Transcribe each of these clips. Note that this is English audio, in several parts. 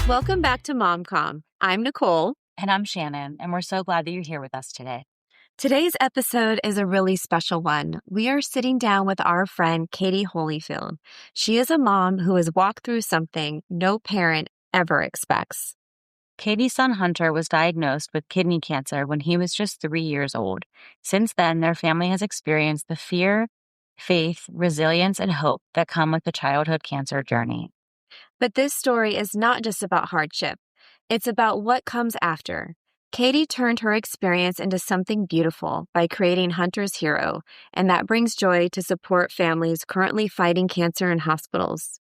Welcome back to MomCom. I'm Nicole. And I'm Shannon, and we're so glad that you're here with us today. Today's episode is a really special one. We are sitting down with our friend, Katie Holifield. She is a mom who has walked through something no parent ever expects. Katie's son Hunter was diagnosed with kidney cancer when he was just 3 years old. Since then, their family has experienced the fear, faith, resilience, and hope that come with the childhood cancer journey. But this story is not just about hardship. It's about what comes after. Katie turned her experience into something beautiful by creating Hunter's Hero, and that brings joy to support families currently fighting cancer in hospitals.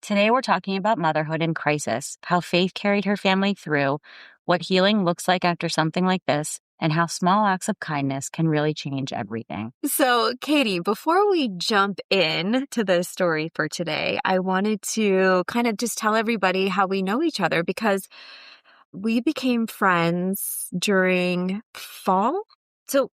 Today, we're talking about motherhood in crisis, how faith carried her family through, what healing looks like after something like this, and how small acts of kindness can really change everything. So, Katie, before we jump in to the story for today, I wanted to kind of just tell everybody how we know each other, because we became friends during fall. So,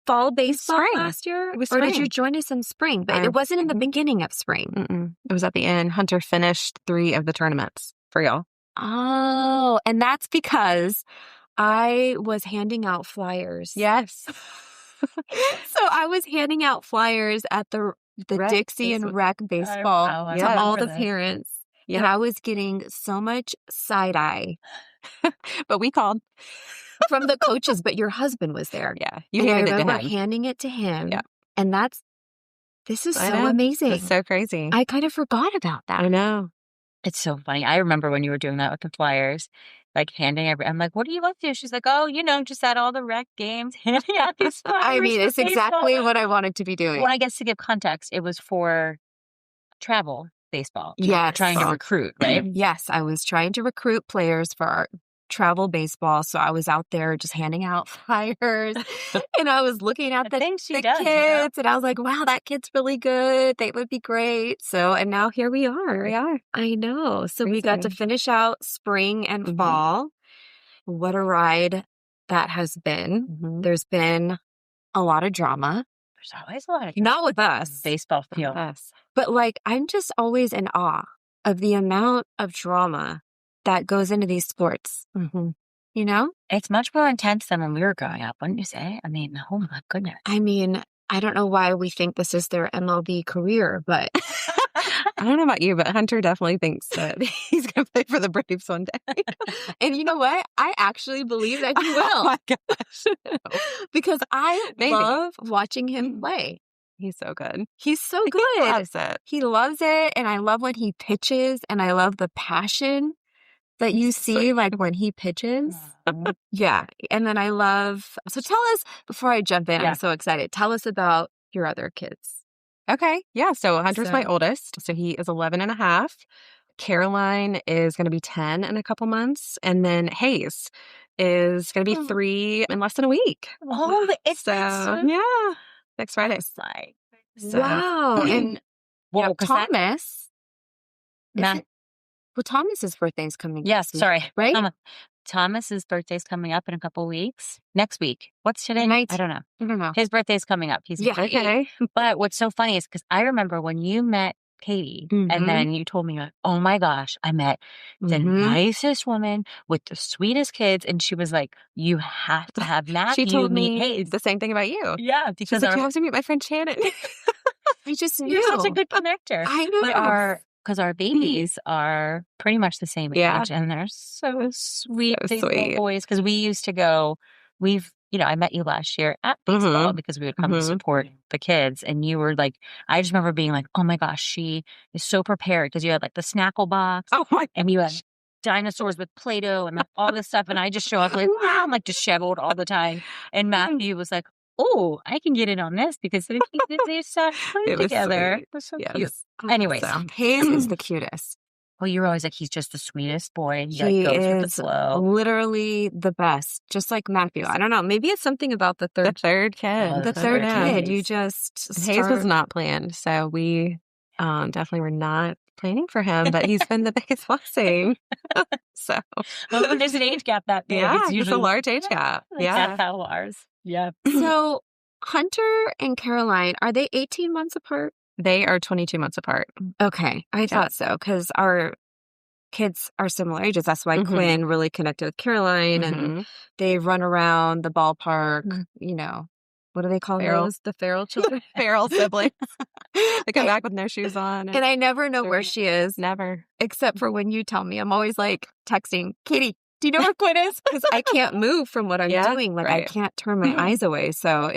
fall baseball last year? It was Or did spring. you join us in spring? But it wasn't in the beginning of spring. It was at the end. Hunter finished 3 of the tournaments for y'all. Oh, and that's because I was handing out flyers. Yes. So I was handing out flyers at the Rec Dixie and baseball. Rec baseball I to all remember the that. parents. Yeah. And I was getting so much side eye But we called. from the coaches, but your husband was there. Yeah. You And I handed it to remember him. handing it to him. Yeah. And this is I so know. amazing. It's so crazy. I kind of forgot about that. I know. It's so funny. I remember when you were doing that with the flyers, like handing I'm like, what do you like to do? She's like, oh, just at all the rec games, handing out these flyers. I mean, for it's exactly baseball. what I wanted to be doing. Well, I guess to give context, it was for travel baseball. You were Yes. trying to recruit, right? Yes, I was trying to recruit players for our travel baseball. So I was out there just handing out flyers and I was looking at the things she kids does, you know? and I was like, wow, that kid's really good. They would be great. So, and now here we are. We are. I know. So we got to Crazy. finish out spring and Mhm. fall. What a ride that has been. Mhm. There's been a lot of drama, There's always a lot of not with us, baseball field. Yes. but like I'm just always in awe of the amount of drama that goes into these sports, Mhm. you know? It's much more intense than when we were growing up, wouldn't you say? I mean, oh my goodness. I mean, I don't know why we think this is their MLB career, but I don't know about you, but Hunter definitely thinks that he's going to play for the Braves one day. and you know what? I actually believe that he Oh will my gosh. because I Maybe. love watching him play. He's so good. He's so He good. loves it. He loves it. And I love when he pitches and I love the passion that you see like when he pitches. Yeah. And then I love, so tell us, before I jump in, Yeah. I'm so excited. Tell us about your other kids. Okay. Yeah. So Hunter's my So- oldest. So he is 11 and a half. Caroline is going to be 10 in a couple months. And then Hayes is going to be 3 in less than a week. Oh, it's So, yeah. Next Friday. like, So, Wow. And well, 'cause that- Thomas, Matt, well, Thomas's birthday is coming. yes, this week, sorry. right? Thomas's birthday's coming up in a couple weeks. Next week. What's today? Night. I don't know. I don't know. His birthday's coming up. He's Yeah. 8. Okay. But what's so funny is because I remember when you met Katie Mhm. and then you told me, like, oh my gosh, I met the Mhm. nicest woman with the sweetest kids. And she was like, you have to have Matthew She told meet me Hayes. the same thing about you. Yeah, She's because like, you have to meet my friend Shannon. I just knew. you're such a good connector. I know. But our babies are pretty much the same Yeah. age and they're so sweet. So These little sweet. boys, because we used to go, I met you last year at baseball Mhm. because we would come to Mhm. support the kids. And you were like, I just remember being like, oh my gosh, she is so prepared because you had like the snackle box Oh my and you had dinosaurs with Play-Doh and like, all this stuff. And I just show up like, wow, I'm like disheveled all the time. And Matthew was like, oh, I can get in on this because they sat playing It was together. sweet. It was so Yes. cute. Anyways. So, Hayes is the cutest. Well, you were always like, he's just the sweetest boy. He He like, goes with the is flow. literally the best, just like Matthew. I don't know. Maybe it's something about the The third, third kid. Oh, the the third third kid. kid. You just And Hayes was start- not planned. So we definitely were not planning for him, but he's been the biggest blessing. So, Well, when there's an age gap that big, yeah, it's it's usually a large age gap. Yeah. That's how ours. Yeah. So Hunter and Caroline, are they 18 months apart? They are 22 months apart. Okay. I thought so because our kids are similar ages. That's why Quinn really connected with Caroline, and they run around the ballpark, you know. What do they call those? The feral children? Feral siblings. They come back with no shoes on. And I never know where she is. Never. Except for when you tell me. I'm always like texting, Katie, do you know where Quinn is? Because I can't move from what I'm doing. Like, I can't turn my eyes away. So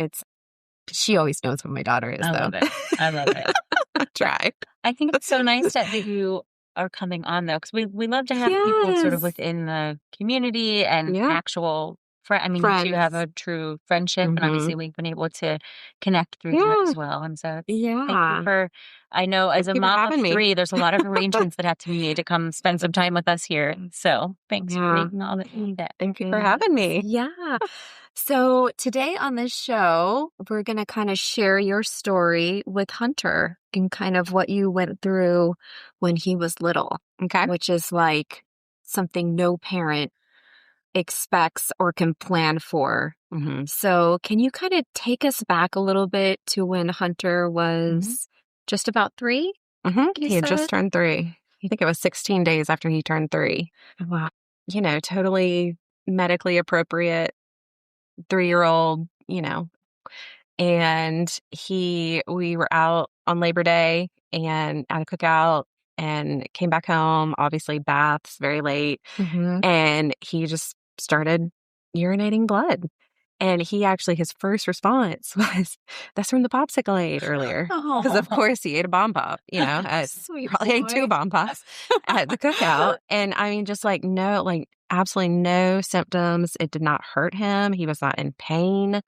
she always knows where my daughter is, I though. love it. I love it. Try. I think it's so nice that you are coming on, though, because we love to have people sort of within the community and actual friends. I mean, you have a true friendship, and obviously we've been able to connect through that as well. And so thank you for, I know as a mom of 3, there's a lot of arrangements that have to be made to come spend some time with us here. So thanks for making all that you did. Thank you for having me. Yeah. So today on this show, we're going to kind of share your story with Hunter and kind of what you went through when he was little. Okay. Which is like something no parent expects or can plan for. So can you kind of take us back a little bit to when Hunter was just about 3? He had just turned 3. I think it was 16 days after he turned 3. Wow. You know, totally medically appropriate 3-year-old, you know. And we were out on Labor Day and at a cookout and came back home, obviously baths very late. And he just started urinating blood. And he actually, his first response was, that's from the popsicle I ate earlier. Because, of course, he ate a bomb pop, you know, probably ate 2 bomb pops at the cookout. And I mean, just like, absolutely no symptoms. It did not hurt him. He was not in pain.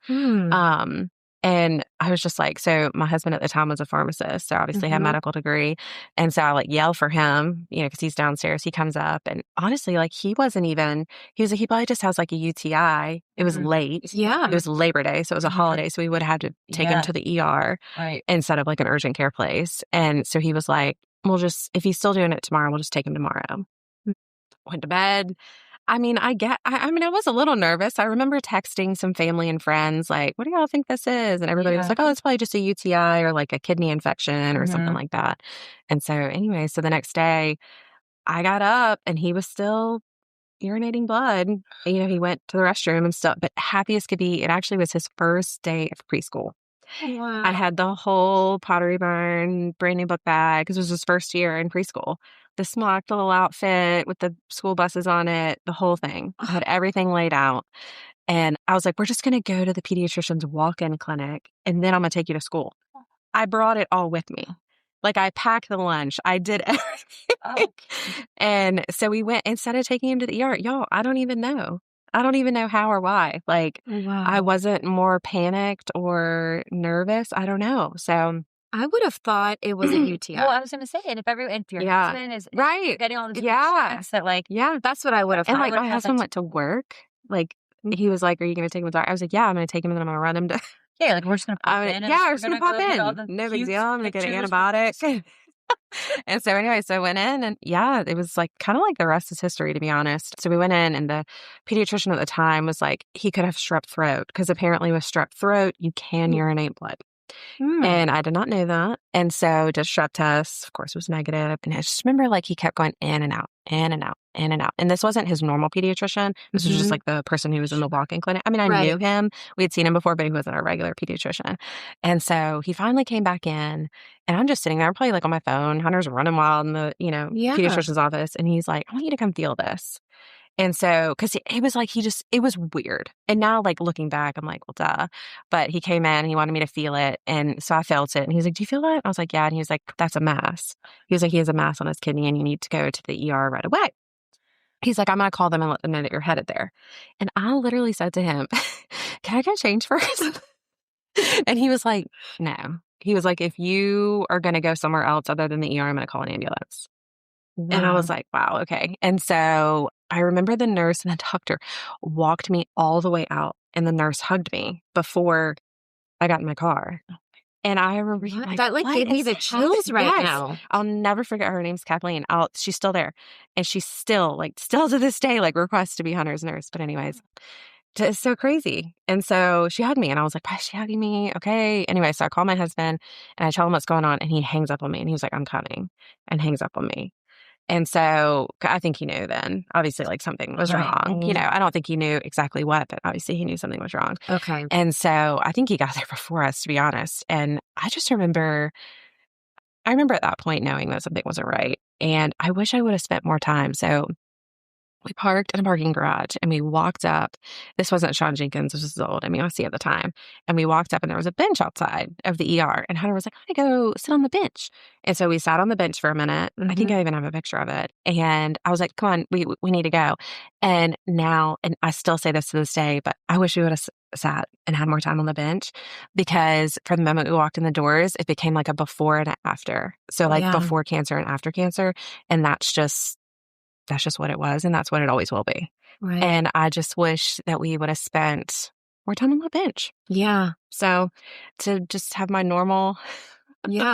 And I was just like, so my husband at the time was a pharmacist, so obviously had a medical degree. And so I like yell for him, you know, because he's downstairs. He comes up and honestly, like he was like, he probably just has like a UTI. It was late. Yeah. It was Labor Day. So it was a holiday. So we would have had to take him to the ER instead of like an urgent care place. And so he was like, if he's still doing it tomorrow, we'll just take him tomorrow. Went to bed. I mean, I was a little nervous. I remember texting some family and friends, like, what do y'all think this is? And everybody was like, oh, it's probably just a UTI or like a kidney infection or something like that. And so anyway, so the next day I got up and he was still urinating blood. You know, he went to the restroom and stuff, but happy as could be. It actually was his first day of preschool. Wow. I had the whole Pottery Barn brand new book bag because it was his first year in preschool. The smocked little outfit with the school buses on it, the whole thing. I had everything laid out. And I was like, we're just going to go to the pediatrician's walk-in clinic and then I'm going to take you to school. I brought it all with me. Like I packed the lunch. I did everything. And so we went, instead of taking him to the ER, y'all, I don't even know how or why. Like I wasn't more panicked or nervous. I don't know. So I would have thought it was a UTI. Well, I was going to say, and if your husband is getting all the that like, that's what I would have thought. And like my husband went to work. Like he was like, are you going to take him to the doctor? I was like, yeah, I'm going to take him and then I'm going to run him to. Yeah, like we're just going to pop in. Yeah, we're just going to pop in. No big deal. I'm going to get an antibiotic. And so anyway, so I went in and it was like kind of like the rest is history, to be honest. So we went in and the pediatrician at the time was like, he could have strep throat because apparently with strep throat, you can urinate blood. And I did not know that. And so did strep tests, of course, it was negative. And I just remember like he kept going in and out, in and out, in and out. And this wasn't his normal pediatrician. This was just like the person who was in the walk-in clinic. I mean, I knew him. We had seen him before, but he wasn't a regular pediatrician. And so he finally came back in and I'm just sitting there probably like on my phone. Hunter's running wild in the, pediatrician's office. And he's like, I want you to come feel this. And so, because it was like, it was weird. And now, like, looking back, I'm like, well, duh. But he came in and he wanted me to feel it. And so I felt it. And he's like, do you feel that? I was like, yeah. And he was like, that's a mass. He was like, he has a mass on his kidney and you need to go to the ER right away. He's like, I'm going to call them and let them know that you're headed there. And I literally said to him, can I go change first? And he was like, no. He was like, if you are going to go somewhere else other than the ER, I'm going to call an ambulance. Wow. And I was like, wow, okay. And so I remember the nurse and the doctor walked me all the way out and the nurse hugged me before I got in my car. And I remember that gave me the chills right now. I'll never forget her name's Kathleen. She's still there. And she's still to this day, like requests to be Hunter's nurse. But anyways, it's so crazy. And so she hugged me and I was like, why is she hugging me? Okay. Anyway, so I call my husband and I tell him what's going on and he hangs up on me and he was like, I'm coming, and hangs up on me. And so I think he knew then, obviously, like something was wrong. You know, I don't think he knew exactly what, but obviously he knew something was wrong. Okay. And so I think he got there before us, to be honest. And I remember at that point knowing that something wasn't right. And I wish I would have spent more time. So we parked in a parking garage and we walked up. This wasn't Sean Jenkins. This was old. I mean, I was at the time. And we walked up and there was a bench outside of the ER. And Hunter was like, I'm going to go sit on the bench. And so we sat on the bench for a minute. I think I even have a picture of it. And I was like, come on, we need to go. And now, and I still say this to this day, but I wish we would have sat and had more time on the bench, because from the moment we walked in the doors, it became like a before and after. So like before cancer and after cancer. And that's just what it was. And that's what it always will be. Right. And I just wish that we would have spent more time on the bench. Yeah. So to just have my normal.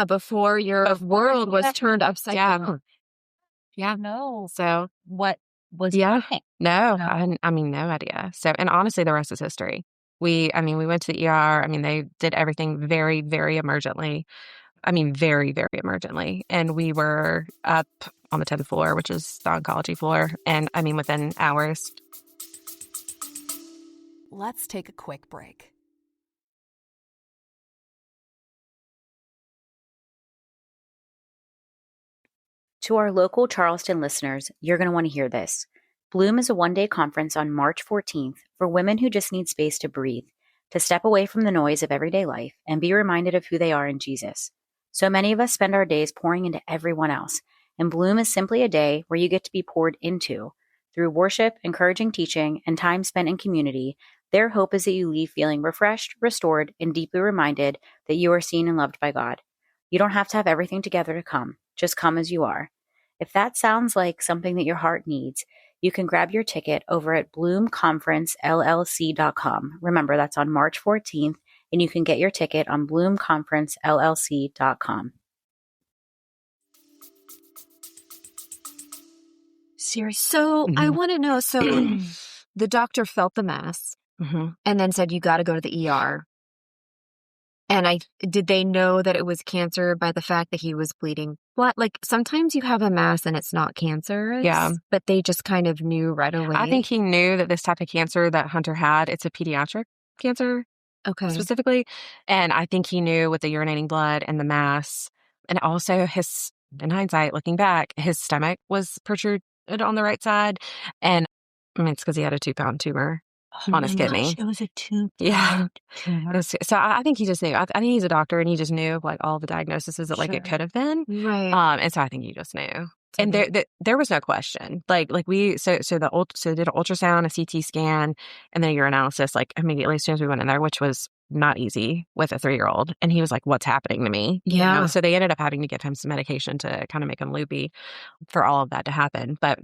Before your world was turned upside down. Yeah. No. So what was happening? No. I mean, no idea. So, and honestly, the rest is history. We went to the ER. I mean, they did everything very, very emergently. I mean, very, very emergently. And we were up on the 10th floor, which is the oncology floor. And I mean, within hours. Let's take a quick break. To our local Charleston listeners, you're going to want to hear this. Bloom is a one-day conference on March 14th for women who just need space to breathe, to step away from the noise of everyday life and be reminded of who they are in Jesus. So many of us spend our days pouring into everyone else, and Bloom is simply a day where you get to be poured into. Through worship, encouraging teaching, and time spent in community, their hope is that you leave feeling refreshed, restored, and deeply reminded that you are seen and loved by God. You don't have to have everything together to come. Just come as you are. If that sounds like something that your heart needs, you can grab your ticket over at bloomconferencellc.com. Remember, that's on March 14th, and you can get your ticket on bloomconferencellc.com. Seriously. So I want to know, so the doctor felt the mass and then said, you got to go to the ER. And did they know that it was cancer by the fact that he was bleeding blood? Like sometimes you have a mass and it's not cancerous, but they just kind of knew right away. I think he knew that this type of cancer that Hunter had, it's a pediatric cancer specifically. And I think he knew with the urinating blood and the mass, and also in hindsight, looking back, his stomach was protruded on the right side. And I mean, it's because he had a 2-pound tumor on his kidney. It was a 2-pound tumor. So I think he just knew. I think he's a doctor and he just knew like all the diagnoses that like it could have been. Right. And so I think he just knew. And there was no question. Like we did an ultrasound, a CT scan, and then a urinalysis like immediately as soon as we went in there, which was not easy with a 3-year-old. And he was like, what's happening to me? Yeah. You know? So they ended up having to give him some medication to kind of make him loopy for all of that to happen. But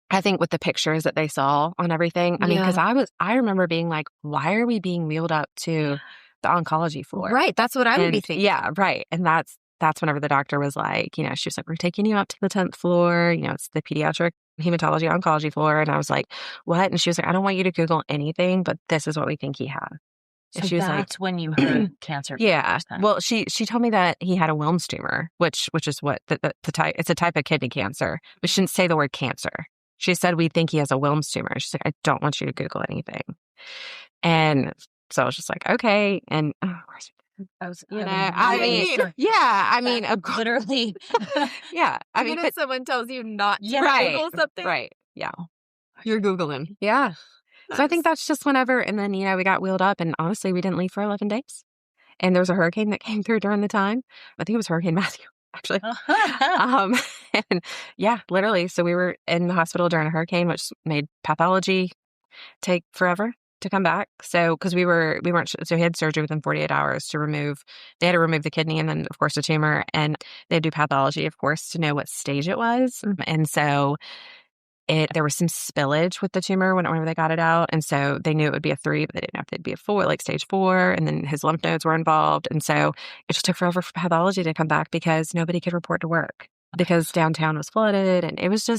I think with the pictures that they saw on everything, I mean, because I remember being like, why are we being wheeled up to the oncology floor? Right. That's what I would be thinking. Yeah, right. And that's whenever the doctor was like, you know, she was like, we're taking you up to the 10th floor. You know, it's the pediatric hematology oncology floor. And I was like, what? And she was like, I don't want you to Google anything, but this is what we think he had. So she was that's when you heard cancer. Yeah. Well, she told me that he had a Wilms tumor, which is what the type. It's a type of kidney cancer. We shouldn't say the word cancer. She said, we think he has a Wilms tumor. She's like, I don't want you to Google anything. And so I was just like, okay. And literally. Yeah. I mean, if someone tells you not to Google something. Right. Yeah. You're Googling. Yeah. So I think that's just whenever. And then, you know, we got wheeled up and honestly, we didn't leave for 11 days. And there was a hurricane that came through during the time. I think it was Hurricane Matthew. Actually. And yeah, literally. So we were in the hospital during a hurricane, which made pathology take forever to come back. So, because we weren't, so he had surgery within 48 hours they had to remove the kidney and then, of course, the tumor. And they do pathology, of course, to know what stage it was. And so there was some spillage with the tumor whenever they got it out. And so they knew it would be a 3, but they didn't know if it'd be a 4, like stage 4. And then his lymph nodes were involved. And so it just took forever for pathology to come back because nobody could report to work because downtown was flooded. And it was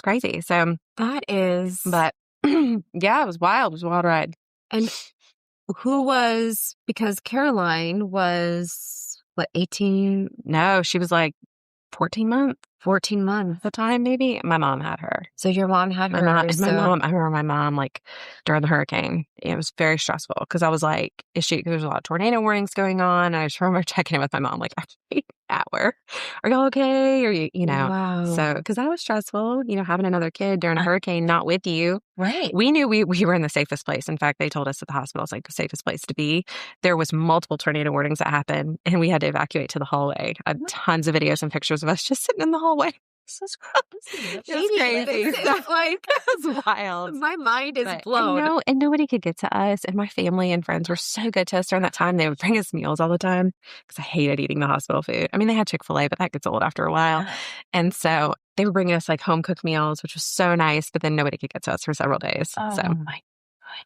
crazy. So that is. But yeah, it was wild. It was a wild ride. And because Caroline was, 18? No, she was like 14 months. 14 months. The time, maybe my mom had her. So your mom had My her. mom, I remember my mom, like, during the hurricane, it was very stressful because I was like, there's a lot of tornado warnings going on. And I just remember checking in with my mom, like, are y'all okay? Or you know, Wow. so, because that was stressful, having another kid during a hurricane, not with you. Right. We knew we were in the safest place. In fact, they told us at the hospital it's like the safest place to be. There was multiple tornado warnings that happened, and we had to evacuate to the hallway. I have tons of videos and pictures of us just sitting in the hallway. This is crazy. It's crazy. It's like, it's wild. My mind is But, blown. and nobody could get to us. And my family and friends were so good to us during that time. They would bring us meals all the time because I hated eating the hospital food. I mean, they had Chick-fil-A, but that gets old after a while. And so they would bring us like home cooked meals, which was so nice. But then nobody could get to us for several days. Oh, so my God.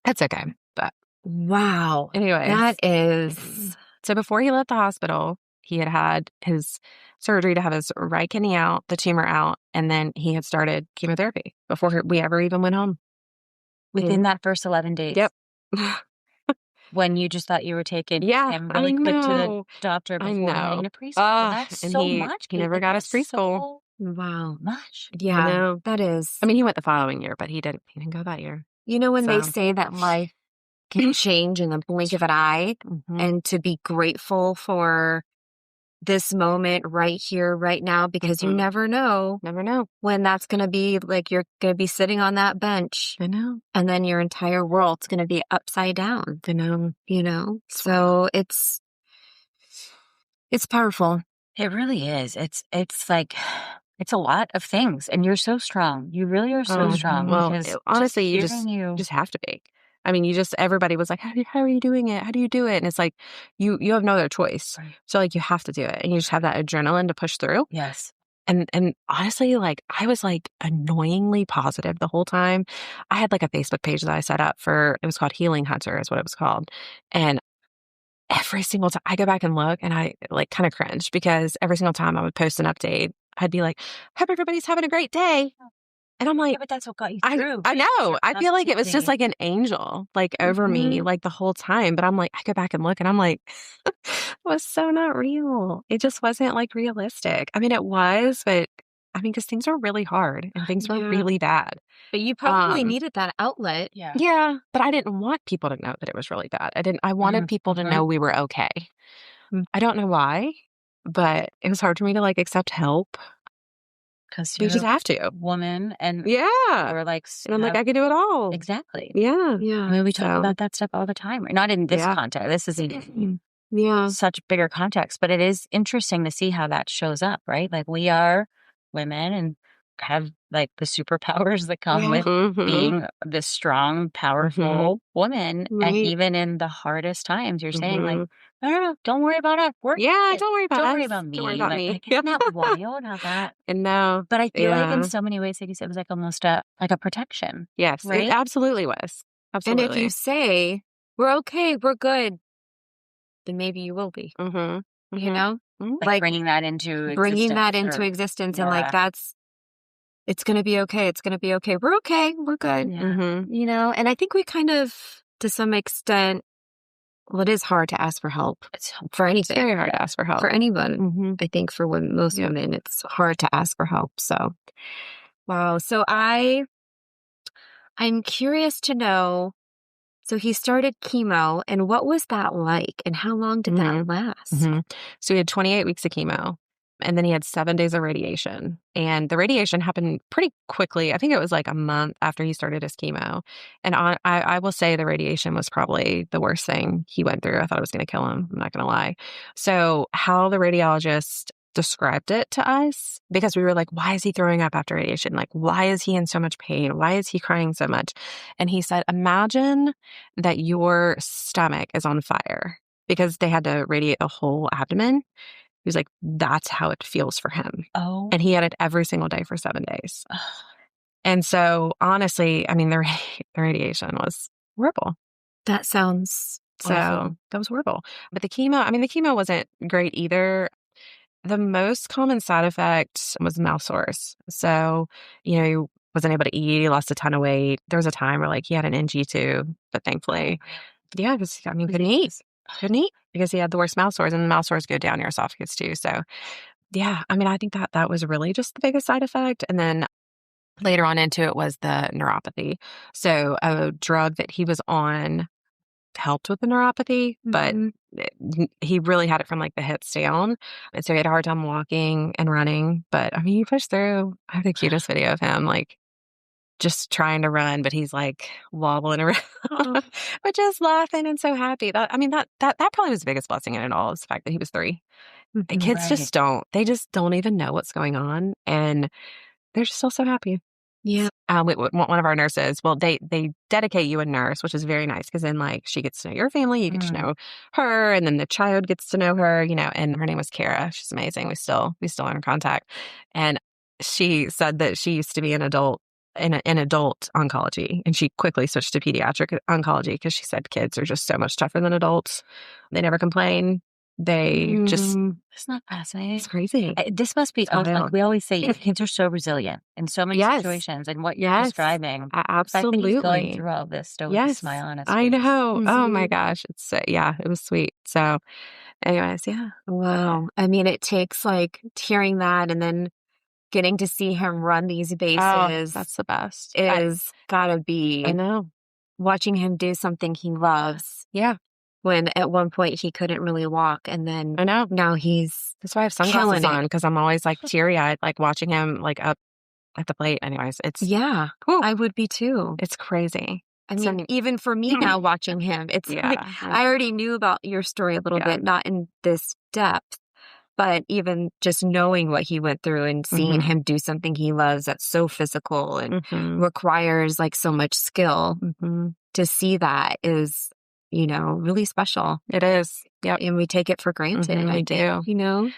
that's okay. But Wow. anyway, That is. So before he left the hospital, he had his surgery to have his right kidney out, the tumor out, and then he had started chemotherapy before we ever even went home. Within that first 11 days. Yep. When you just thought you were taking Yeah, him really I quick to the know. doctor I before know. heading to preschool. That's and so he, much. He never Katie. got his That's preschool. so Wow. much. Yeah. I know. That is. I mean, he went the following year, but he didn't go that year. When they So. say that life can change in the blink of an eye, Mhm. and to be grateful for this moment right here, right now, because you never know when that's going to be, like, you're going to be sitting on that bench. I know. And then your entire world's going to be upside down. I know. So it's powerful. It really is. It's like, it's a lot of things. And you're so strong. You really are so strong. Well, because honestly, you hearing just have to be. I mean, everybody was like, how are you doing it? How do you do it? And it's like, you have no other choice. Right. So like, you have to do it. And you just have that adrenaline to push through. Yes. And honestly, like, I was like annoyingly positive the whole time. I had like a Facebook page that I set up it was called Healing Hunter is what it was called. And every single time I go back and look, and I like kind of cringe because every single time I would post an update, I'd be like, hope everybody's having a great day. And I'm like, Yeah, but that's what got you through. I know. I feel like it was just like an angel, like over me, like the whole time. But I'm like, I go back and look, and I'm like, it was so not real. It just wasn't like realistic. I mean, it was, but I mean, because things were really hard and things were really bad. But you probably needed that outlet. Yeah. Yeah, but I didn't want people to know that it was really bad. I wanted people to know we were okay. I don't know why, but it was hard for me to like accept help. Because You you're just a have to. woman and Yeah. you're like, And I'm like, I can do it all. exactly. Yeah. I mean, we talk about that stuff all the time, right? Not in this context. This isn't such bigger context, but it is interesting to see how that shows up, right? Like, we are women and have like the superpowers that come with being this strong, powerful woman. Right. And even in the hardest times, you're saying like, no, don't worry about us. Don't worry about Don't us. worry about me. Don't worry about like, me. Like, isn't that wild how that? And no. But I feel like in so many ways, like you said, it was like almost a protection. Yes, right? it absolutely was. Absolutely. And if you say, we're okay, we're good, then maybe you will be, you know? Like bringing that into existence and like, it's going to be okay. It's going to be okay. We're okay. We're good. Yeah. You know? And I think we kind of, to some extent, well, it is hard to ask for help for anything. It's very hard to ask for help. For anyone. I think for most women, it's hard to ask for help. So, wow. So I'm curious to know, so he started chemo, and what was that like? And how long did that last? So he had 28 weeks of chemo, and then he had 7 days of radiation. And the radiation happened pretty quickly. I think it was like a month after he started his chemo. And I will say the radiation was probably the worst thing he went through. I thought it was going to kill him. I'm not going to lie. So how the radiologist described it to us, because we were like, why is he throwing up after radiation? Like, why is he in so much pain? Why is he crying so much? And he said, imagine that your stomach is on fire, because they had to radiate the whole abdomen. He was like, that's how it feels for him. Oh. And he had it every single day for 7 days. And so honestly, I mean, the radiation was horrible. That sounds awful. That was horrible. But the chemo wasn't great either. The most common side effect was mouth sores. So, he wasn't able to eat. He lost a ton of weight. There was a time where like he had an NG tube, but thankfully, because couldn't eat because he had the worst mouth sores, and the mouth sores go down your esophagus too. So yeah, I mean, I think that was really just the biggest side effect. And then later on into it was the neuropathy. So a drug that he was on helped with the neuropathy, but he really had it from like the hips down. And so he had a hard time walking and running. But I mean, he pushed through. I have the cutest video of him like just trying to run, but he's like wobbling around, but just laughing and so happy. That probably was the biggest blessing in it all, is the fact that he was 3. And kids just don't even know what's going on, and they're just still so happy. Yeah. One of our nurses, well, they dedicate you a nurse, which is very nice, because then like she gets to know your family, you get to know her, and then the child gets to know her, and her name was Kara. She's amazing. We still are in contact. And she said that she used to be an adult in adult oncology, and she quickly switched to pediatric oncology because she said kids are just so much tougher than adults. They never complain. They just, it's not fascinating. It's crazy. This must be, like we always say, kids are so resilient in so many situations, and what you're describing. Absolutely. He's going through all this still with a smile on his face. I know. Oh my gosh. It's, it was sweet. So anyways, yeah. Wow. I mean, it takes like hearing that and then getting to see him run these bases. That's the best. Is gotta be. I know. Watching him do something he loves. Yeah. When at one point he couldn't really walk, and then I know. Now he's that's why I have sunglasses on, because I'm always like teary-eyed, like watching him like up at the plate. Anyways, it's I would be too. It's crazy. I mean, even for me now watching him, it's like I already knew about your story a little bit, not in this depth, but even just knowing what he went through and seeing him do something he loves that's so physical and requires like so much skill, to see that is, really special. It is. Yep. And we take it for granted. I do.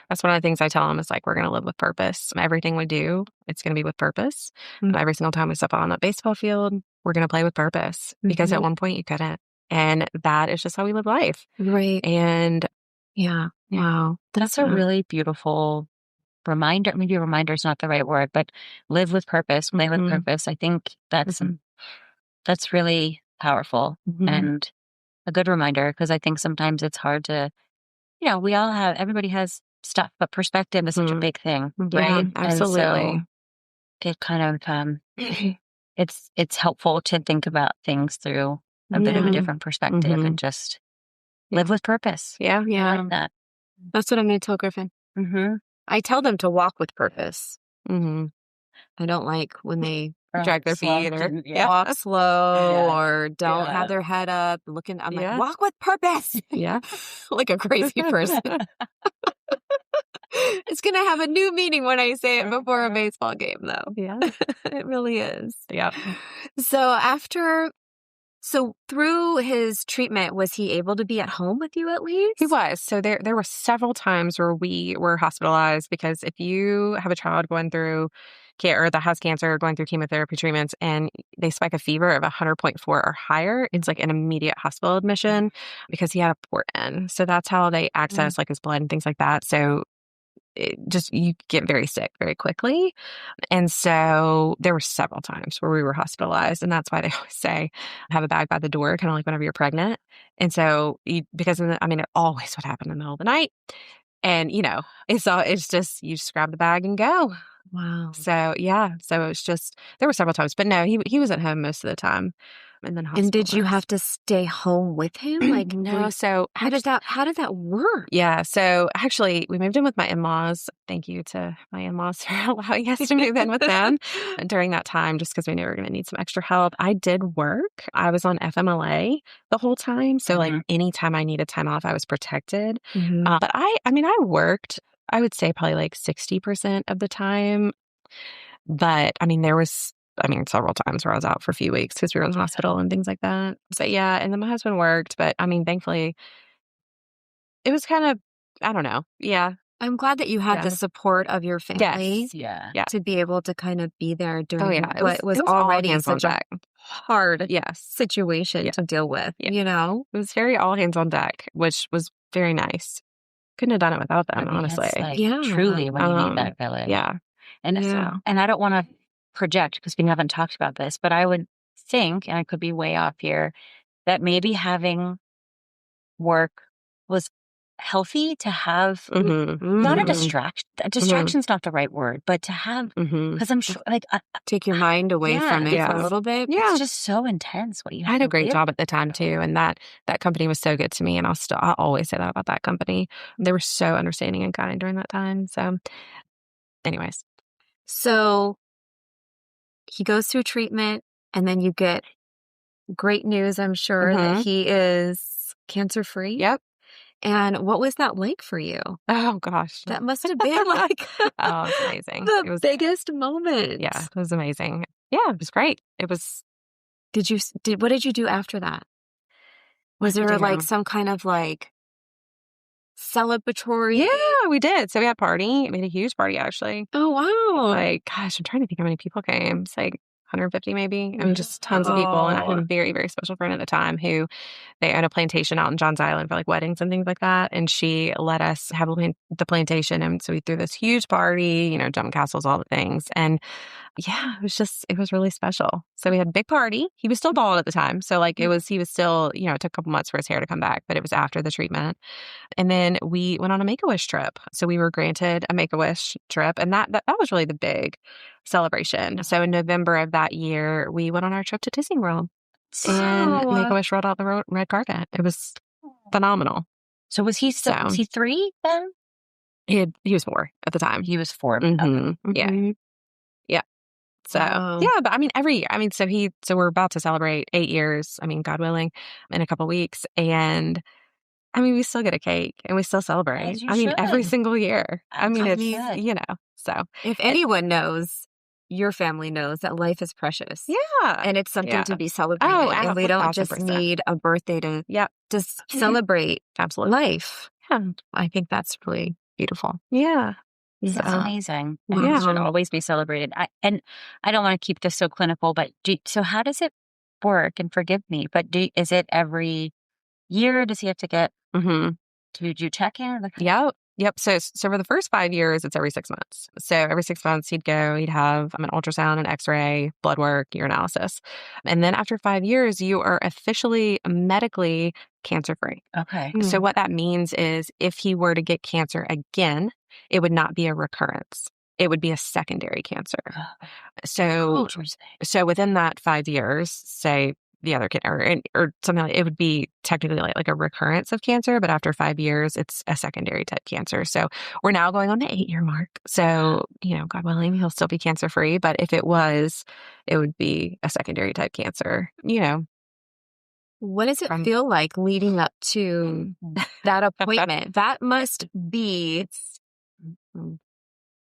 That's one of the things I tell them is like, we're going to live with purpose. Everything we do, it's going to be with purpose. And every single time we step on that baseball field, we're going to play with purpose, because at one point you couldn't. And that is just how we live life. Right. And wow. That's a really beautiful reminder. Maybe a reminder is not the right word, but live with purpose, play with purpose. I think that's really powerful and a good reminder, because I think sometimes it's hard to, everybody has stuff, but perspective is such a big thing, right? Yeah, absolutely. And so it kind of, it's helpful to think about things through a bit of a different perspective and just live with purpose. Yeah. I love that. That's what I'm going to tell Griffin. I tell them to walk with purpose. I don't like when they drag their feet or walk slow or don't have their head up looking. I'm like, walk with purpose. Like a crazy person. It's going to have a new meaning when I say it before a baseball game, though. Yeah. It really is. Yeah. So through his treatment, was he able to be at home with you at least? He was. So there were several times where we were hospitalized, because if you have a child going through or that has cancer, going through chemotherapy treatments, and they spike a fever of 100.4 or higher, it's like an immediate hospital admission, because he had a port in. So that's how they access like his blood and things like that. So you get very sick very quickly. And so there were several times where we were hospitalized. And that's why they always say, have a bag by the door, kind of like whenever you're pregnant. And so it always would happen in the middle of the night. And, it's just, you just grab the bag and go. Wow. So, so it's just, there were several times, but no, he was at home most of the time. And did you have to stay home with him? Like, no. So how did that work? Yeah. So actually, we moved in with my in-laws. Thank you to my in-laws for allowing us to move in with them during that time, just because we knew we were going to need some extra help. I did work. I was on FMLA the whole time. So like anytime I needed time off, I was protected. But I worked, I would say probably like 60% of the time. But there was several times where I was out for a few weeks because we were in the hospital and things like that. So yeah, and then my husband worked, but thankfully it was kind of, I don't know. Yeah. I'm glad that you had the support of your family. Yeah. To be able to kind of be there during what was all already hands on such a deck. hard situation to deal with, It was very all hands on deck, which was very nice. Couldn't have done it without them, honestly. Truly when you need that village. Yeah. And I don't want to project, because we haven't talked about this, but I would think, and I could be way off here, that maybe having work was healthy to have Mm-hmm. not a Mm-hmm. distraction. Distraction's not the right word, but to have, because I'm sure, like, take your mind away from it for a little bit. Yeah. It's just so intense what you I had a great live. job at the time too. And that company was so good to me. And I'll always say that about that company. They were so understanding and kind during that time. So anyways. So he goes through treatment and then you get great news, I'm sure, that he is cancer-free. Yep. And what was that like for you? Oh, gosh. That must have been like oh, it's amazing. the It was biggest moment. Yeah, it was amazing. Yeah, it was great. It was. What did you do after that? Was there like some kind of like celebratory? Yeah, we did. So we had a party. We had a huge party, actually. Oh, wow. Like, gosh, I'm trying to think how many people came. It's like 150 maybe. I mean, just tons of people. And I had a very, very special friend at the time who they own a plantation out in Johns Island for like weddings and things like that. And she let us have the plantation. And so we threw this huge party, jumping castles, all the things. And yeah, it was really special. So we had a big party. He was still bald at the time. So like he was still, it took a couple months for his hair to come back, but it was after the treatment. And then we went on a Make-A-Wish trip. So we were granted a Make-A-Wish trip. And that was really the big celebration. So in November of that year, we went on our trip to Disney World. And Make-A-Wish rolled out the red carpet. It was phenomenal. So was he still, was he 3 then? He was 4 at the time. He was 4. Mm-hmm. Yeah. Yeah. So, but I mean, every year. I mean, so we're about to celebrate 8 years, God willing, in a couple weeks. And I mean, we still get a cake and we still celebrate. Every single year. It's, so. If anyone knows, your family knows that life is precious. Yeah. And it's something to be celebrated. Oh, and we don't just need a birthday to celebrate life. Yeah. I think that's really beautiful. Yeah. That's amazing. And it should always be celebrated. I don't want to keep this so clinical, but so how does it work? And forgive me, but is it every year? Does he have to get, do you check in? Yep. So for the first 5 years, it's every 6 months. So every 6 months, he'd have an ultrasound, an x-ray, blood work, urinalysis. And then after 5 years, you are officially medically cancer-free. Okay. So what that means is if he were to get cancer again, it would not be a recurrence. It would be a secondary cancer. So within that 5 years, say the other kid or something like it would be technically like a recurrence of cancer, but after 5 years, it's a secondary type cancer. So we're now going on the 8-year mark. So, God willing, he'll still be cancer free. But if it would be a secondary type cancer, What does it feel like leading up to that appointment? That must be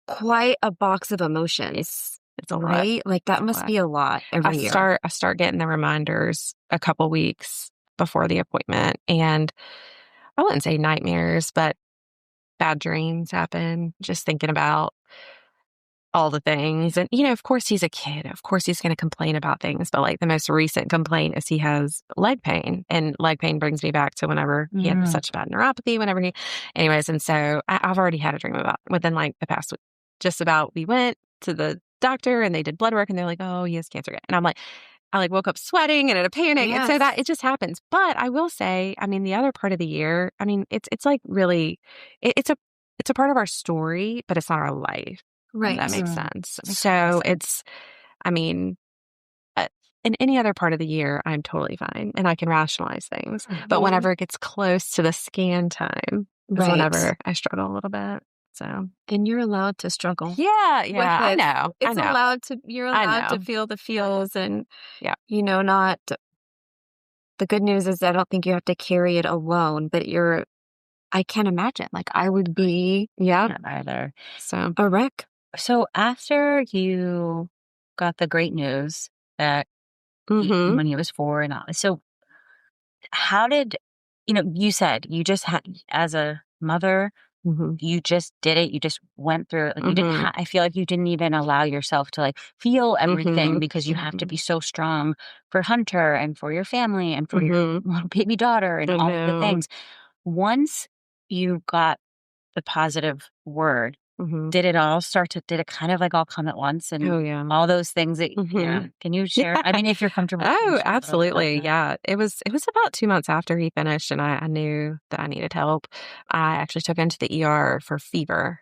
quite a box of emotions. It's a right? lot. Like that must be a lot every year. I start getting the reminders a couple weeks before the appointment. And I wouldn't say nightmares, but bad dreams happen. Just thinking about all the things. And, of course he's a kid. Of course he's going to complain about things. But like the most recent complaint is he has leg pain. And leg pain brings me back to whenever he had such bad neuropathy, anyways. And so I've already had a dream about within like the past week, just about we went to the doctor and they did blood work and they're like, oh, he has cancer again. And I'm like, I woke up sweating and in a panic. Yes. And so that it just happens. But I will say, the other part of the year, it's like really, it's a part of our story, but it's not our life. Right. That makes sense. So it's, in any other part of the year, I'm totally fine and I can rationalize things. But whenever it gets close to the scan time, is whenever I struggle a little bit. So, and you're allowed to struggle. Yeah, I know. You're allowed to feel the feels and, not, the good news is I don't think you have to carry it alone, but I can't imagine. Like I would be, not either. So a wreck. So after you got the great news that when he was 4 and all, so how did, you said you just had, as a mother, you just did it. You just went through it. Like you didn't. I feel like you didn't even allow yourself to like feel everything because you have to be so strong for Hunter and for your family and for your little baby daughter and all the things. Once you got the positive word, did it kind of like all come at once and all those things that, can you share? I mean, if you're comfortable. Oh, absolutely. Yeah. It was about 2 months after he finished and I knew that I needed help. I actually took him to the ER for fever.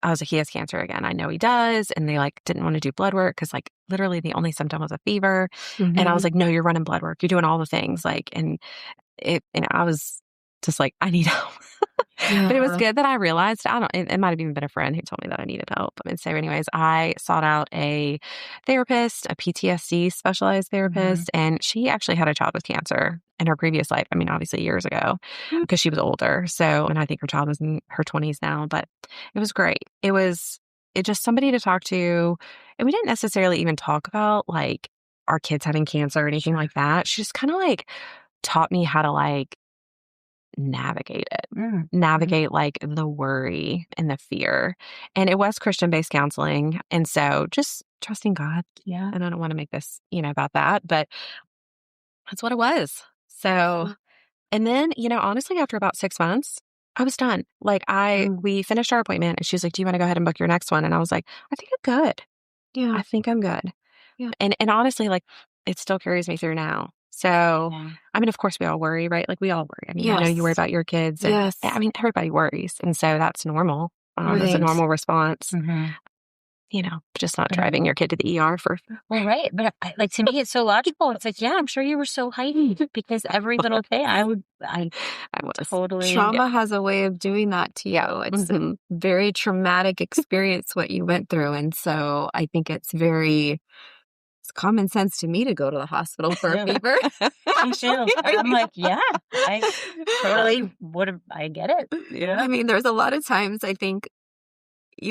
I was like, he has cancer again. I know he does. And they didn't want to do blood work because literally the only symptom was a fever. And I was like, no, you're running blood work. You're doing all the things. And I was just like, I need help. But it was good that I realized, it might have even been a friend who told me that I needed help. And so anyways, I sought out a therapist, a PTSD specialized therapist, and she actually had a child with cancer in her previous life. I mean, obviously years ago because she was older. So, and I think her child was in her 20s now, but it was great. It just somebody to talk to. And we didn't necessarily even talk about our kids having cancer or anything like that. She just kind of taught me how to navigate it, navigate the worry and the fear. And it was Christian-based counseling. And so just trusting God. Yeah. And I don't want to make this, about that, but that's what it was. So, and then, honestly, after about 6 months, I was done. We finished our appointment and she was like, do you want to go ahead and book your next one? And I was like, I think I'm good. Yeah. I think I'm good. Yeah. And honestly, it still carries me through now. So, I mean, of course we all worry, right? We all worry. I mean, I know you worry about your kids. And, I mean, everybody worries. And so that's normal. It's a normal response. Just not driving your kid to the ER for. Well, right. But to me, it's so logical. It's I'm sure you were so heightened because every little thing I was totally. Trauma has a way of doing that to you. It's a very traumatic experience what you went through. And so I think it's common sense to me to go to the hospital for a fever. Me too. I'm like, I totally I get it. Yeah. I mean, there's a lot of times I think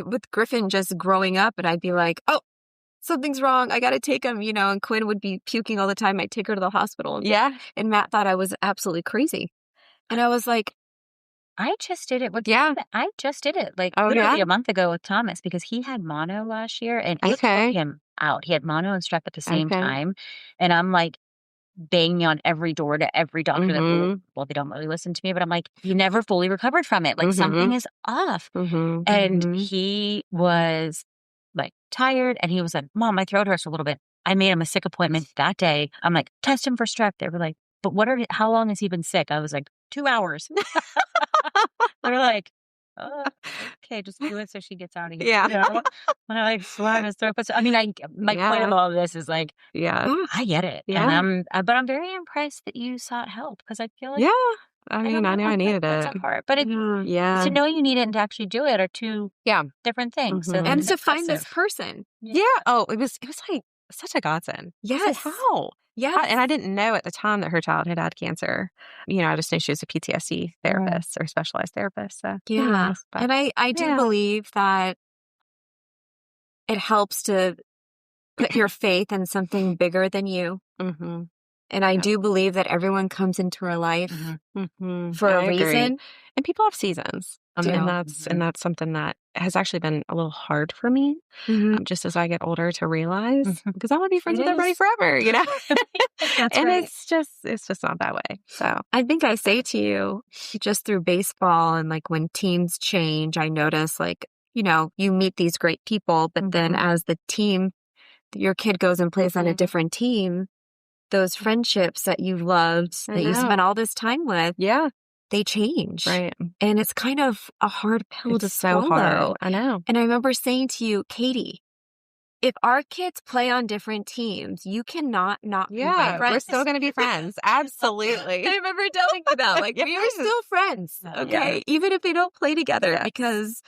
with Griffin just growing up and I'd be like, oh, something's wrong. I got to take him, and Quinn would be puking all the time. I'd take her to the hospital. And Matt thought I was absolutely crazy. And I was like, I just did it. I just did it literally a month ago with Thomas because he had mono last year and it took him out. He had mono and strep at the same time. And I'm banging on every door to every doctor that they don't really listen to me, but I'm like, you never fully recovered from it. Something is off. And he was tired and he was like, Mom, my throat hurts a little bit. I made him a sick appointment that day. I'm like, test him for strep. They were like, but how long has he been sick? I was like, 2 hours. They're like, oh, okay, just do it so she gets out of here. Yeah. When I slap his throat. I mean, my point of all of this is I get it. Yeah. And but I'm very impressed that you sought help because I feel like. Yeah. I mean, I knew I needed it. It's hard, but to know you need it and to actually do it are two different things. So and to find this person. Yeah. Oh, it was such a godsend. Yes. How? Yeah. And I didn't know at the time that her child had cancer. I just knew she was a PTSD therapist or specialized therapist. So, yeah. And I do believe that it helps to put your faith in something bigger than you. And I do believe that everyone comes into our life for a reason. And people have seasons. And that's something that has actually been a little hard for me, just as I get older to realize, because I want to be friends with everybody forever, and right. it's just not that way. So I think I say to you, just through baseball and when teams change, I notice you meet these great people, but then as the team, your kid goes and plays on a different team, those friendships that you loved, that you spent all this time with, they change. Right. And it's kind of a hard pill to swallow. So hard. I know. And I remember saying to you, Katie, if our kids play on different teams, you cannot not be my friends. We're still going to be friends. Absolutely. I remember telling you that. We are still friends. Okay. Even if they don't play together, because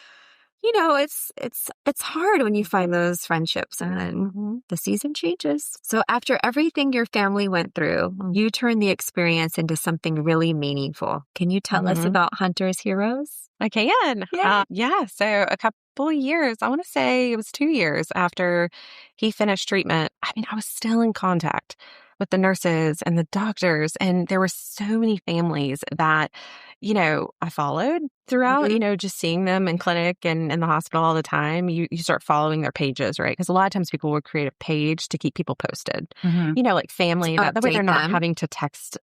it's hard when you find those friendships and then the season changes. So after everything your family went through, you turned the experience into something really meaningful. Can you tell us about Hunter's Heroes? I can. Yeah. So a couple of years, I want to say it was 2 years after he finished treatment. I mean, I was still in contact with the nurses and the doctors. And there were so many families that, I followed throughout, just seeing them in clinic and in the hospital all the time. You start following their pages, right? Because a lot of times people would create a page to keep people posted, family. That way they're not having to text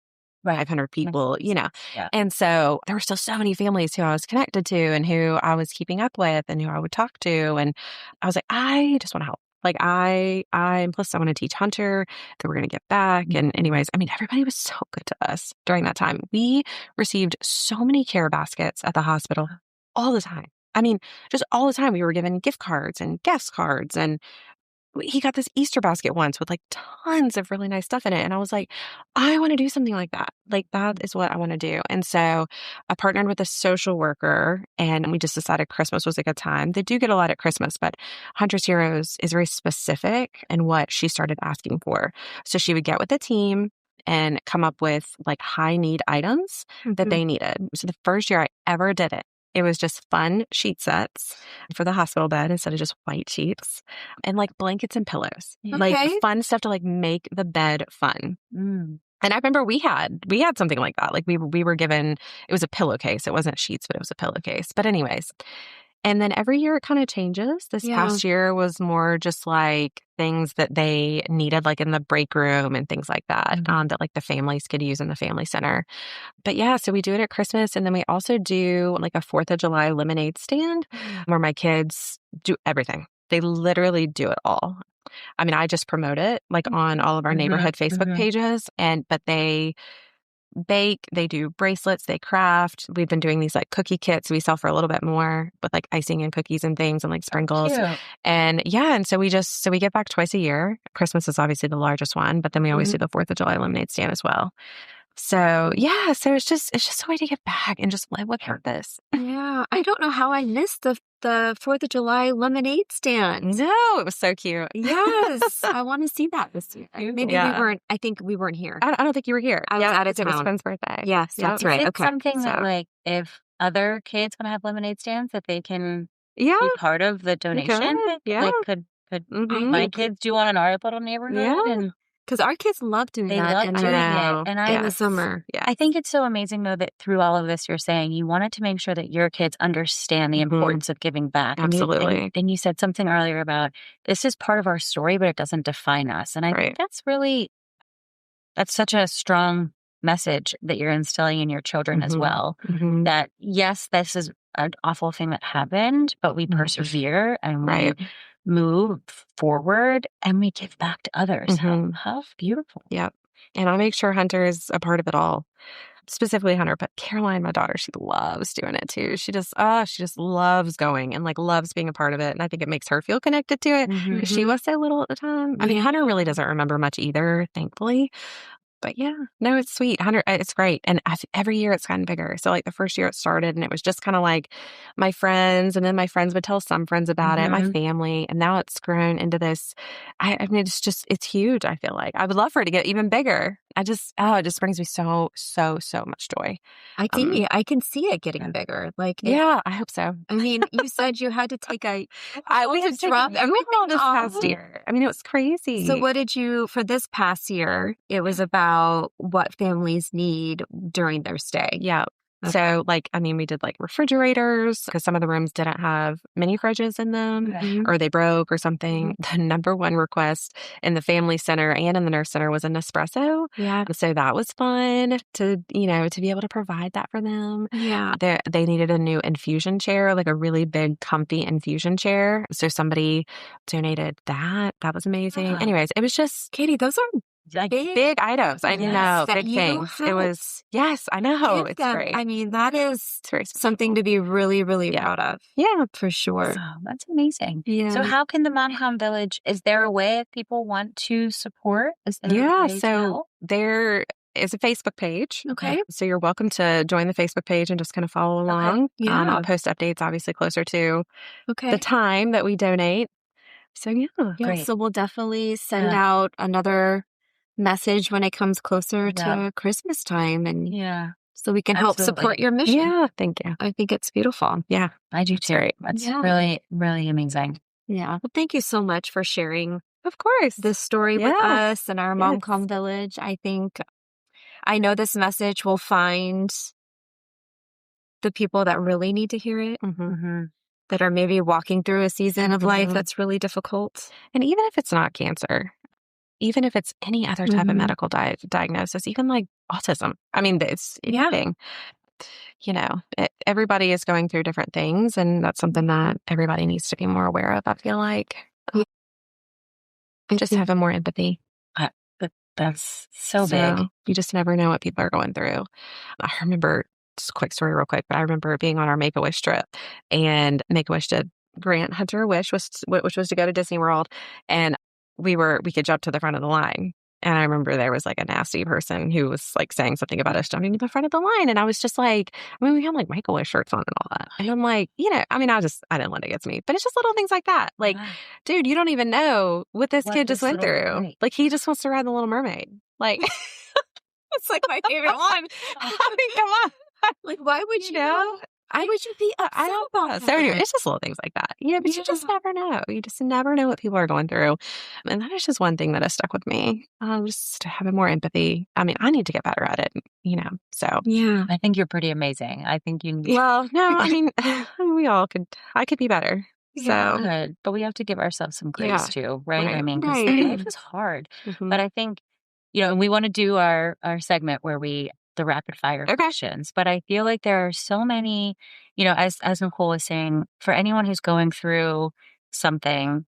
500 people, Yeah. And so there were still so many families who I was connected to and who I was keeping up with and who I would talk to. And I was like, I just want to help. Like plus I want to teach Hunter that we're going to get back. And anyways, I mean, everybody was so good to us during that time. We received so many care baskets at the hospital all the time. I mean, just all the time. We were given gift cards and guest cards, and he got this Easter basket once with like tons of really nice stuff in it. And I was like, I want to do something like that. Like that is what I want to do. And so I partnered with a social worker and we just decided Christmas was a good time. They do get a lot at Christmas, but Hunter's Heroes is very specific in what she started asking for. So she would get with the team and come up with like high need items that they needed. So the first year I ever did it, it was just fun sheet sets for the hospital bed instead of just white sheets and like blankets and pillows, like fun stuff to like make the bed fun. And I remember we had something like that. Like we were given, it was a pillowcase. It wasn't sheets, but it was a pillowcase. But anyways, and then every year it kind of changes. This past year was more just like things that they needed, like in the break room and things like that, that like the families could use in the family center. But yeah, so we do it at Christmas. And then we also do like a 4th of July lemonade stand where my kids do everything. They literally do it all. I mean, I just promote it like on all of our neighborhood Facebook pages, but they bake, they do bracelets, they craft. We've been doing these like cookie kits we sell for a little bit more with like icing and cookies and things and like sprinkles. And and so we get back twice a year. Christmas is obviously the largest one, but then we always do the 4th of July lemonade stand as well. So so it's just a way to get back and just live with purpose. Yeah, I don't know how I missed the 4th of July lemonade stand. No, it was so cute. Yes, I want to see that this year. Maybe we weren't. I think we weren't here. I don't think you were here. I was out of town. It was Finn's birthday. Yes, that's right. It's something that like if other kids want to have lemonade stands, that they can be part of the donation. Like could my kids do one in our little neighborhood? And because our kids love doing that. Love doing it. And in the summer. Yeah. I think it's so amazing, though, that through all of this, you're saying you wanted to make sure that your kids understand the importance of giving back. Absolutely. And you said something earlier about this is part of our story, but it doesn't define us. And I think that's such a strong message that you're instilling in your children as well. That, yes, this is an awful thing that happened, but we persevere and we move forward and we give back to others. How beautiful. Yep. And I'll make sure Hunter is a part of it all. Specifically Hunter, but Caroline, my daughter, she loves doing it too. She just loves going and like loves being a part of it. And I think it makes her feel connected to it. She was so little at the time. I mean, Hunter really doesn't remember much either, thankfully. But yeah, no, it's sweet. Hunter, it's great. And every year it's gotten bigger. So like the first year it started and it was just kind of like my friends, and then my friends would tell some friends about it, my family. And now it's grown into this. I mean, it's huge. I feel like I would love for it to get even bigger. It just brings me so much joy. I think I can see it getting bigger. Like, I hope so. I mean, you said you had to take we had to drop everything this past year. I mean, it was crazy. So what did you, for this past year, it was about what families need during their stay. Yeah. Okay. So we did like refrigerators because some of the rooms didn't have mini fridges in them or they broke or something. The number one request in the family center and in the nurse center was an espresso. Yeah. So that was fun to be able to provide that for them. Yeah. They needed a new infusion chair, like a really big, comfy infusion chair. So somebody donated that. That was amazing. Anyways, it was just, Katie, those are like big items. I know, big things. It was, I know. It's great. I mean, that is something to be really, really proud of. Yeah, for sure. Oh, that's amazing. Yeah. So how can the Mom Village, is there a way if people want to support? So there is a Facebook page. Okay. So you're welcome to join the Facebook page and just kind of follow along. Okay. Yeah. I'll post updates obviously closer to the time that we donate. So great. So we'll definitely send out another message when it comes closer to Christmas time, and so we can help support your mission. Yeah, thank you. I think it's beautiful. Yeah, I do too. That's really, really amazing. Yeah. Well, thank you so much for sharing, of course, this story with us and our Mom Village. I know this message will find the people that really need to hear it, that are maybe walking through a season of life that's really difficult. And even if it's not cancer, even if it's any other type of medical diagnosis, even like autism. I mean, it's anything. Everybody is going through different things, and that's something that everybody needs to be more aware of, I feel like. And just having more empathy. That's so big. You just never know what people are going through. I remember, just a quick story real quick, but I remember being on our Make-A-Wish trip, and Make-A-Wish did grant Hunter a wish, which was to go to Disney World. And we could jump to the front of the line. And I remember there was like a nasty person who was like saying something about us jumping to the front of the line. And I was just like, we had like Make-A-Wish shirts on and all that. And I'm like, I didn't let it get to me. But it's just little things like that. Like, dude, you don't even know what this kid just went through. Right. Like, he just wants to ride the Little Mermaid. Like, it's like my favorite one. I mean, come on. Like, why would you know? Why would you be upset about that? So anyway, it's just little things like that. But you just never know. You just never know what people are going through. And that is just one thing that has stuck with me. Just having more empathy. I mean, I need to get better at it, so. Yeah. I think you're pretty amazing. I think you... Well, no, I mean, I could be better. So good. But we have to give ourselves some grace too, right? I mean, because life is hard. But I think, and we want to do our segment where the rapid fire questions. But I feel like there are so many, as Nicole was saying, for anyone who's going through something,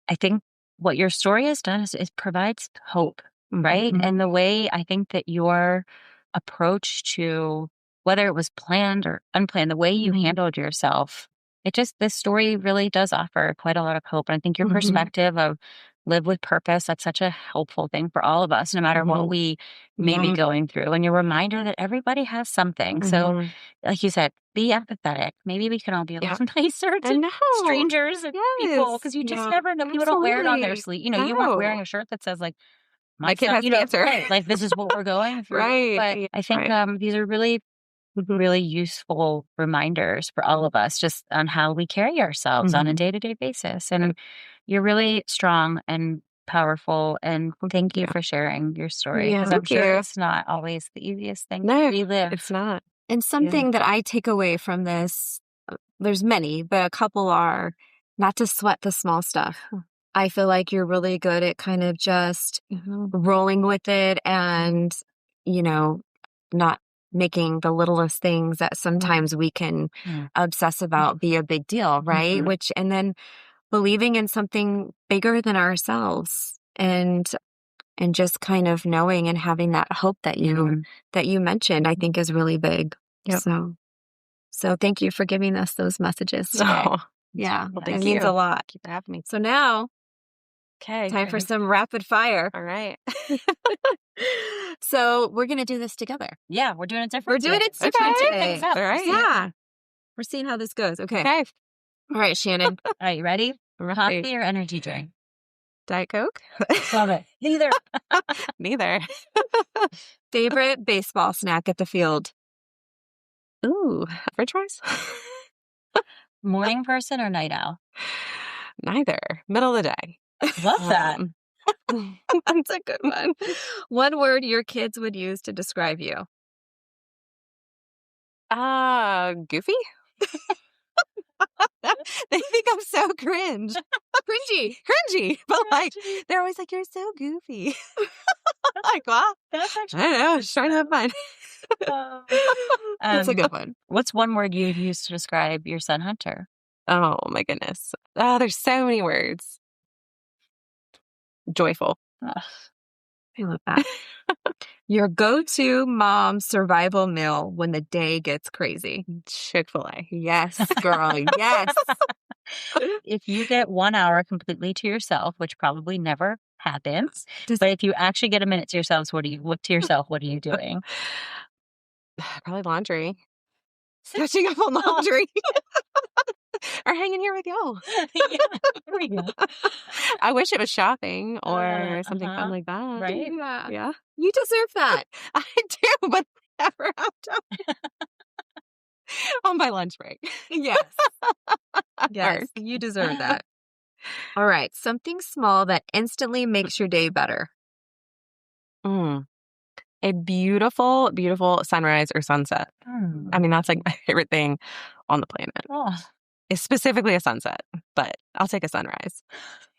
I think what your story has done is it provides hope, right? And the way I think that your approach to whether it was planned or unplanned, the way you handled yourself, this story really does offer quite a lot of hope. And I think your perspective of live with purpose, that's such a helpful thing for all of us, no matter what we may be going through. And your reminder that everybody has something. So, like you said, be empathetic. Maybe we can all be a little nicer to strangers and people, because you just never know. People don't wear it on their sleeve. You weren't wearing a shirt that says, like, my kid has cancer. Right, like, this is what we're going through. But I think these are really useful reminders for all of us just on how we carry ourselves on a day-to-day basis. And you're really strong and powerful. And thank you for sharing your story. Because I'm sure it's not always the easiest thing to relive. It's not. And something that I take away from this, there's many, but a couple are not to sweat the small stuff. I feel like you're really good at kind of just rolling with it and, not making the littlest things that sometimes we can obsess about be a big deal, right? And then believing in something bigger than ourselves and just kind of knowing and having that hope that you mentioned, I think is really big. Yep. So thank you for giving us those messages today. Well, it means a lot. Keep having me. So now, time for some rapid fire. All right. So we're going to do this together. Yeah, we're doing it different. We're doing it different today. All right. Yeah. We're seeing how this goes. Okay. All right, Shannon. All right, you ready? Coffee or energy drink? Diet Coke? Love it. Neither. Neither. Favorite baseball snack at the field? Ooh, French fries? Morning person or night owl? Neither. Middle of the day. Love that. That's a good one. One word your kids would use to describe you. Goofy? They think I'm so cringe. Cringy. But like, they're always like, you're so goofy. Like, well, that's actually, I don't know. Just trying to have fun. That's a good one. What's one word you'd use to describe your son, Hunter? Oh, my goodness. There's so many words. Joyful. I love that. Your go-to mom survival meal when the day gets crazy. Chick-fil-A. Yes, girl. Yes. If you get 1 hour completely to yourself, which probably never happens, but if you actually get a minute to yourself, what are you doing? Probably laundry. Catching up on laundry. Or hanging here with y'all. Yeah, there we go. I wish it was shopping or something fun like that. Right? Yeah. You deserve that. I do, but I never have time. On my lunch break. Yes. Yes, you deserve that. All right. Something small that instantly makes your day better. A beautiful, beautiful sunrise or sunset. I mean, that's like my favorite thing on the planet. It's specifically a sunset, but I'll take a sunrise.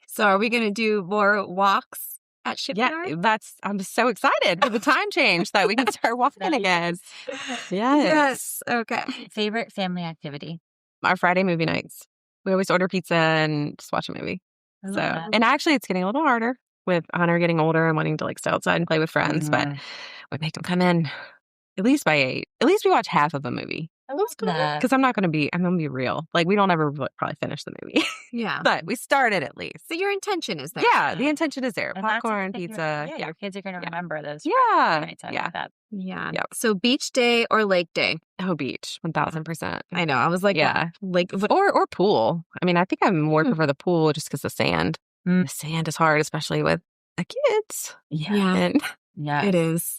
So are we going to do more walks at Shipyard? Yeah, I'm so excited for the time change that we can start walking again. Yes. Okay. Favorite family activity? Our Friday movie nights. We always order pizza and just watch a movie. I love that. And actually it's getting a little harder with Hunter getting older and wanting to like stay outside and play with friends, but we make him come in at least by 8. At least we watch half of a movie. I love that. Because I'm going to be real. Like, we don't ever probably finish the movie. Yeah. But we started at least. So your intention is there. Yeah, the intention is there. And that's Popcorn, something pizza. your kids are going to remember those. Yeah. Nights out Yeah. like that. Yeah. Yep. So beach day or lake day? Oh, beach. 1,000%. I know. I was like, Yeah. Lake. Or pool. I mean, I think I more prefer the pool just because the sand. The sand is hard, especially with the kids. Yeah. And Yeah. It is.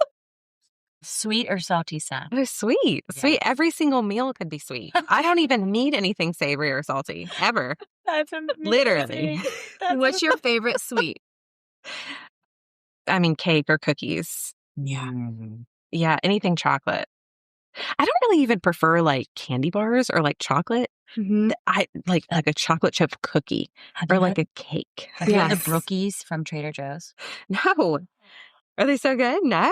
Sweet or salty sand? oh, sweet. Sweet. Every single meal could be sweet. I don't even need anything savory or salty, ever. That's amazing. Literally. What's your favorite sweet? I mean, cake or cookies. Yeah. Yeah, anything chocolate. I don't really even prefer like candy bars or like chocolate. Mm-hmm. I like a chocolate chip cookie or like a cake. Have you had the Yes. Brookies from Trader Joe's? No. Are they so good? No.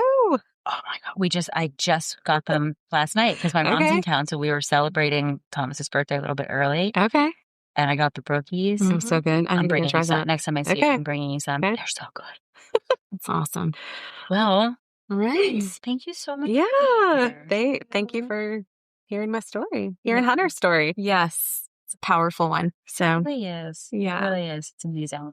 Oh my God. I just got them last night because my mom's Okay. in town. So we were celebrating Thomas's birthday a little bit early. Okay. And I got the Brookies. Oh, so good. I'm I'm bringing try you some. that. Next time I see you, Okay. I'm bringing you some. Okay. They're so good. That's awesome. Well, All right. thank you so much. Yeah. Thank you for hearing my story. Hearing Hunter's story. Yes. It's a powerful one. So, It really is. Yeah. It really is. It's amazing.